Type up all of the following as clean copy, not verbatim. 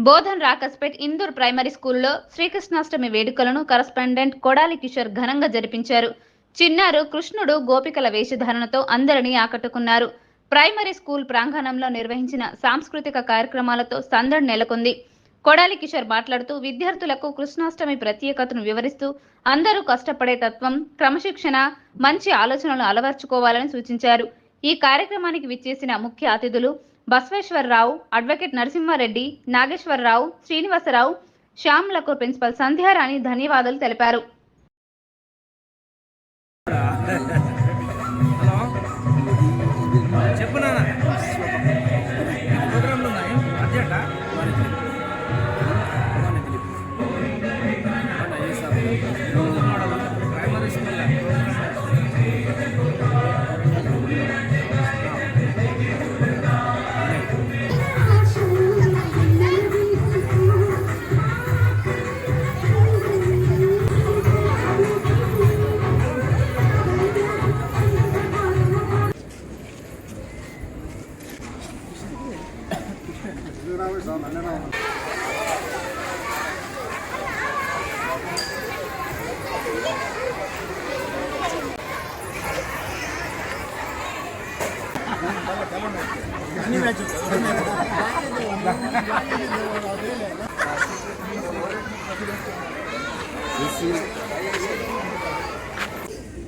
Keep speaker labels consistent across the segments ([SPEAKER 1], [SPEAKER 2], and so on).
[SPEAKER 1] Bodhan రాకస్పేట్ Indur primary స్కూల్లో శ్రీకృష్ణాష్టమి వేడుకలను correspondent Kodali Kishore ఘనంగా జరిపించారు. చిన్నారు కృష్ణుడు గోపికల వేషధారణతో అందరినీ ఆకట్టుకున్నారు. ప్రైమరీ స్కూల్ ప్రాంగణంలో నిర్వహించిన సాంస్కృతిక కార్యక్రమాలతో సందడి నెలకొంది. కొడాలి కిషోర్ మాట్లాడుతూ విద్యార్థులకు కృష్ణాష్టమి ప్రత్యేకతను వివరిస్తూ అందరూ కష్టపడే తత్వం, క్రమశిక్షణ, మంచి ఆలోచనలు అలవర్చుకోవాలని సూచించారు. ఈ కార్యక్రమానికి విచ్చేసిన ముఖ్య అతిథులు బసవేశ్వరరావు, అడ్వకేట్ నరసింహారెడ్డి, నాగేశ్వరరావు, శ్రీనివాసరావు, శ్యామ్లకు ప్రిన్సిపల్ సంధ్యారాణి ధన్యవాదాలు తెలిపారు.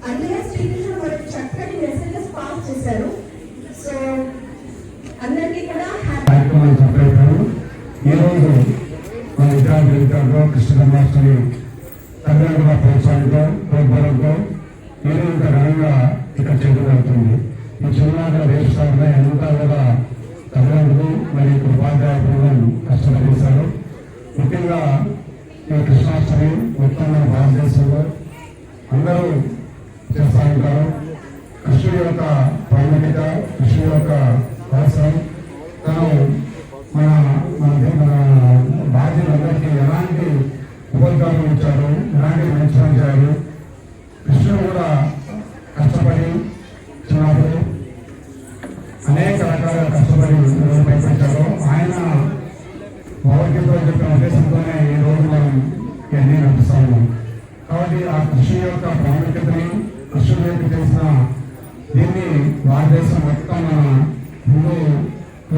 [SPEAKER 2] అందులో శ్రీకృష్ణుడు మనకు చక్కటి మెసేజెస్ పాస్ చేశారు. సో అందరికీ కూడా
[SPEAKER 3] ఈరోజు మన విద్యార్థులు కృష్ణ జన్మాష్టమి తల్లిదండ్రుల ప్రోత్సాహంతో ప్రోద్బలంతో ఈరోజు ఘనంగా ఇక్కడ చేయబడుతుంది. ఈ చిన్నారుల వేషధారణ ఎంతా కూడా తల్లిదండ్రులు మరియు ఉపాధ్యాయ బృందం కష్టపడేశారు. ముఖ్యంగా ఈ కృష్ణాష్టమి మొత్తం మన భారతదేశంలో అందరూ చేస్తూ ఉంటారు. కృష్ణుడి యొక్క ప్రాముఖ్యత, కృష్ణుడి యొక్క అవసరం, తను మన భారతీయులందరికీ ఎలాంటి ఉపద్రవం ఇచ్చారు, ఎలాంటి మంచి చేశారు. కృష్ణుడు కూడా కష్టపడి చిన్నప్పుడు అనేక రకాలుగా కష్టపడి పైపెట్టారు. ఆయన భగవద్గీతలో చెప్పిన ఉద్దేశంతోనే ఈ రోజు మనం ఇవన్నీ నడుస్తూ ఉన్నాం. కాబట్టి ఆ కృష్ణుడి యొక్క ప్రాముఖ్యతని, కృష్ణుడి యొక్క చేసిన దీన్ని భారతదేశం మొత్తం మన హిందూ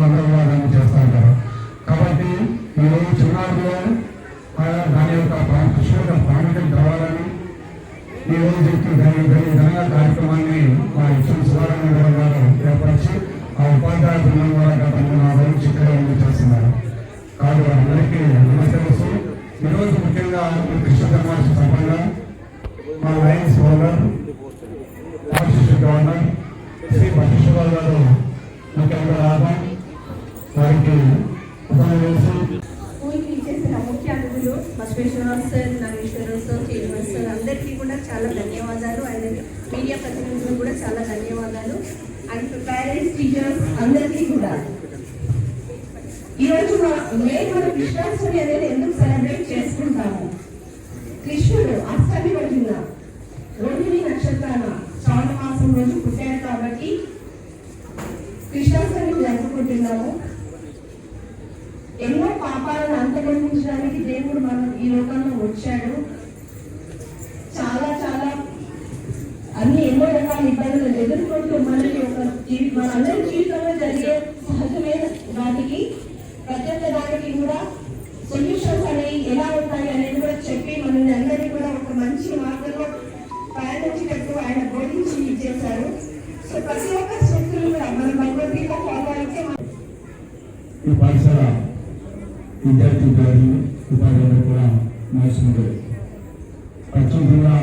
[SPEAKER 3] అందరూ చేస్తూ ఉంటారు. కాబట్టి ఈరోజు చిన్నారులో దాని యొక్క కృష్ణుడి యొక్క ప్రాముఖ్యత కావాలని ఈరోజు ఘనంగా కార్యక్రమాన్ని మా ఇచ్చిన సుధారాయణ గారు ఏర్పరిచి ఆ ఉపాధ్యాయ బృందం ద్వారా గత 4 రోజులు చిత్రంగా చేస్తున్నారు. కాబట్టి వారందరికీ నమస్కరిస్తూ ఈరోజు ముఖ్యంగా కృష్ణ జన్మాష్టమి సందర్భంగా మా లయన్స్ ఓనర్, ఆర్సిస్టర్ గవర్నర్ శ్రీ బసవేశ్వరరావు గారు ముఖ్యంగా రావడం, వారికి
[SPEAKER 2] స్కూల్కి చేసిన ముఖ్య అతిథులు Basaveswararao sir, Nageswararao sir, Srinivas sir అందరికీ కూడా చాలా ధన్యవాదాలు. అండ్ మీడియా ప్రతినిధులు కూడా చాలా ధన్యవాదాలు. అండ్ పేరెంట్స్, టీచర్స్ అందరికీ కూడా. ఈరోజు మన కృష్ణాష్టమి అనేది ఎందుకు సెలబ్రేట్ చేసుకుంటాము? కృష్ణుడు అష్టమి రోజున రోహిణి నక్షత్రాన శ్రావణ మాసం రోజు పుట్టాడు కాబట్టి కృష్ణాష్టమి జరుపుకుంటున్నాము. ఎన్నో పాపాలను అంతమొందించడానికి దేవుడు మనం ఈ లోకంలో వచ్చాడు. చాలా చాలా ఎన్నో రకాల ఇబ్బందులు ఎదుర్కొంటూ మనందరి జీవితంలో జరిగే సహజమైన వాటికి ప్రతి ఒక్క దానికి కూడా సొల్యూషన్స్ అనేవి ఎలా ఉంటాయి అనేది కూడా చెప్పి మనల్ని అందరినీ కూడా ఒక మంచి మార్గంలో ప్రయాణించేటట్టు ఆయన బోధించి చేశారు. సో ప్రతి ఒక్క శక్తులు కూడా మన భగవద్గీత ఫాలో అయితే
[SPEAKER 3] ఈ పాఠశాల విద్యార్థి ఉపాధ్యాయులు కూడా నాశనం ప్రత్యేకంగా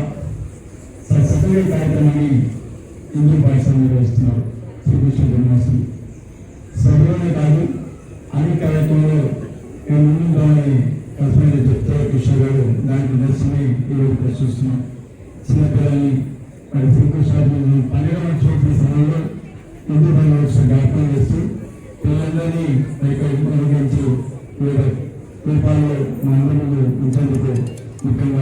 [SPEAKER 3] సత్సంగ కార్యక్రమాన్ని హిందూ పాఠశాల నిర్వహిస్తున్నారు. శ్రీకృష్ణ జన్మాష్టమి సభలోనే కాదు అన్ని కార్యక్రమంలో మేము ముందుంటామని కృష్ణుడు చెప్తారు. కృష్ణ గారు దానికి దర్శనమై ఈరోజు ప్రశ్నిస్తున్నాం. చిన్నపిల్లల్ని మరి శ్రీకృష్ణాష్టమి 12వ చోట్ల సమయంలో హిందూ పండుగ జ్ఞాపకం చేస్తూ పిల్లలందరినీ నిర్వహించి వివిధ రూపాల్లో మా అందరూ ఉంచేందుకు ముఖ్యంగా